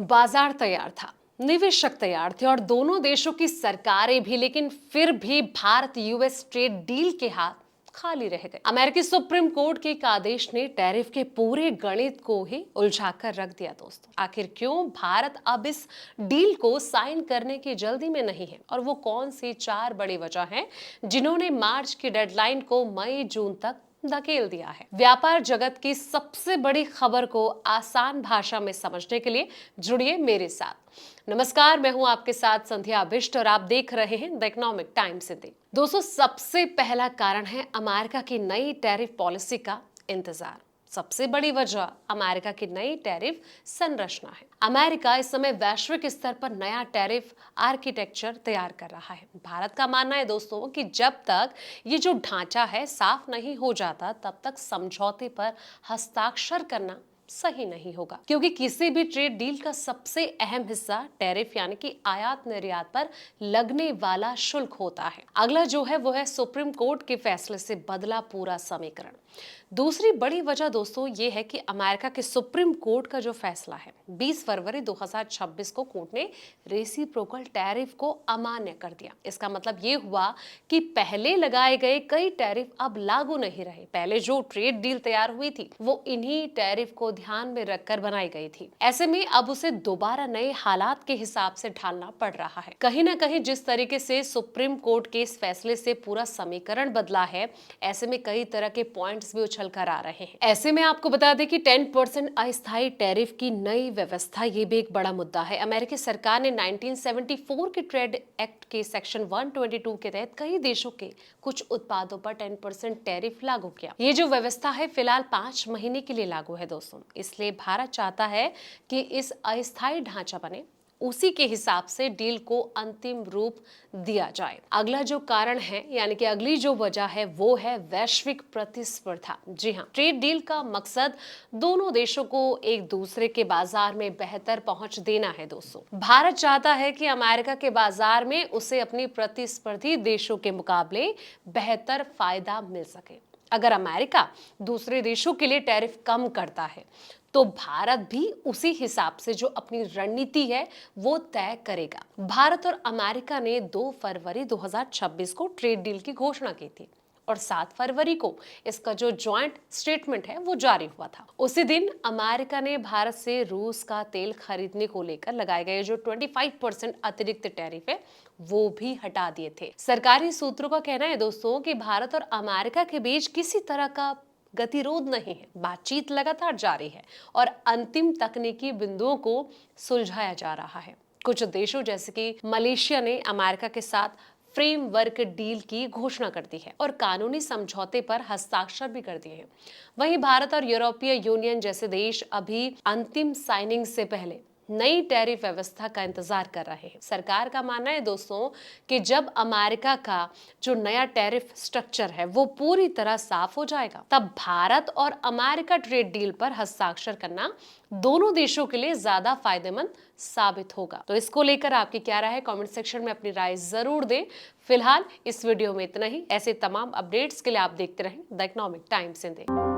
बाजार तैयार था, निवेशक तैयार थे और दोनों देशों की सरकारें भी, लेकिन फिर भी भारत यूएस ट्रेड डील के हाथ खाली रह गए। अमेरिकी सुप्रीम कोर्ट के एक आदेश ने टैरिफ के पूरे गणित को ही उलझाकर रख दिया। दोस्तों, आखिर क्यों भारत अब इस डील को साइन करने की जल्दी में नहीं है और वो कौन सी 4 बड़ी वजह हैं जिन्होंने मार्च की डेडलाइन को मई जून तक धकेल दिया है। व्यापार जगत की सबसे बड़ी खबर को आसान भाषा में समझने के लिए जुड़िए मेरे साथ। नमस्कार, मैं हूं आपके साथ संध्या बिष्ट और आप देख रहे हैं द इकोनॉमिक टाइम्स हिंदी। दोस्तों, सबसे पहला कारण है अमेरिका की नई टैरिफ पॉलिसी का इंतजार। सबसे बड़ी वजह अमेरिका की नई टैरिफ संरचना है। अमेरिका इस समय वैश्विक स्तर पर नया टैरिफ आर्किटेक्चर तैयार कर रहा है। भारत का मानना है दोस्तों कि जब तक ये जो ढांचा है साफ नहीं हो जाता, तब तक समझौते पर हस्ताक्षर करना सही नहीं होगा, क्योंकि किसी भी ट्रेड डील का सबसे अहम हिस्सा टैरिफ यानी कि आयात निर्यात पर लगने वाला शुल्क होता है। अगला जो है वो है सुप्रीम कोर्ट के फैसले से बदला पूरा समीकरण। दूसरी बड़ी वजह दोस्तों ये है कि अमेरिका के सुप्रीम कोर्ट का जो फैसला है 20 फरवरी 2026 को कोर्ट ने रेसिप्रोकल टैरिफ को अमान्य कर दिया। इसका मतलब ये हुआ कि पहले लगाए गए कई टैरिफ अब लागू नहीं रहे। पहले जो ट्रेड डील तैयार हुई थी वो इन्हीं टैरिफ को ध्यान में रखकर बनाई गई थी। ऐसे में अब उसे दोबारा नए हालात के हिसाब से ढालना पड़ रहा है। कहीं ना कहीं जिस तरीके से सुप्रीम कोर्ट के इस फैसले से पूरा समीकरण बदला है, ऐसे में कई तरह के पॉइंट्स भी उछल कर आ रहे हैं। ऐसे में आपको बता दें कि 10% अस्थायी टैरिफ की नई व्यवस्था ये भी एक बड़ा मुद्दा है। अमेरिकी सरकार ने 1974 के ट्रेड एक्ट के सेक्शन 122 के तहत कई देशों के कुछ उत्पादों पर 10% टैरिफ लागू किया। ये जो व्यवस्था है फिलहाल 5 महीने के लिए लागू है दोस्तों। इसलिए भारत चाहता है कि इस अस्थायी ढांचा बने, उसी के हिसाब से डील को अंतिम रूप दिया जाए। अगला जो कारण है यानी कि अगली जो वजह है वो है वैश्विक प्रतिस्पर्धा। जी हाँ, ट्रेड डील का मकसद दोनों देशों को एक दूसरे के बाजार में बेहतर पहुंच देना है। दोस्तों, भारत चाहता है कि अमेरिका के बाजार में उसे अपनी प्रतिस्पर्धी देशों के मुकाबले बेहतर फायदा मिल सके। अगर अमेरिका दूसरे देशों के लिए टैरिफ कम करता है तो भारत भी उसी हिसाब से जो अपनी रणनीति है वो तय करेगा। भारत और अमेरिका ने 2 फरवरी 2026 को ट्रेड डील की घोषणा की थी और 7 फरवरी को इसका जो जॉइंट स्टेटमेंट है वो जारी हुआ था। उसी दिन अमेरिका ने भारत से रूस का तेल खरीदने को लेकर लगाए गए जो 25% अतिरिक्त टैरिफ है वो भी हटा दिए थे। सरकारी सूत्रों का कहना है दोस्तों कि भारत और अमेरिका के बीच किसी तरह का गतिरोध नहीं है। बातचीत लगातार जारी है और अंतिम तकनीकी बिंदुओं को सुलझाया जा रहा है। कुछ देशों जैसे कि मलेशिया ने अमेरिका के साथ फ्रेमवर्क डील की घोषणा कर दी है और कानूनी समझौते पर हस्ताक्षर भी कर दिए हैं। वहीं भारत और यूरोपीय यूनियन जैसे देश अभी अंतिम साइनिंग से पहले नई टैरिफ व्यवस्था का इंतजार कर रहे हैं। सरकार का मानना है दोस्तों कि जब अमेरिका का जो नया टैरिफ स्ट्रक्चर है वो पूरी तरह साफ हो जाएगा, तब भारत और अमेरिका ट्रेड डील पर हस्ताक्षर करना दोनों देशों के लिए ज्यादा फायदेमंद साबित होगा। तो इसको लेकर आपकी क्या राय है, कमेंट सेक्शन में अपनी राय जरूर दें। फिलहाल इस वीडियो में इतना ही। ऐसे तमाम अपडेट्स के लिए आप देखते रहें द इकोनॉमिक टाइम्स हिंदी।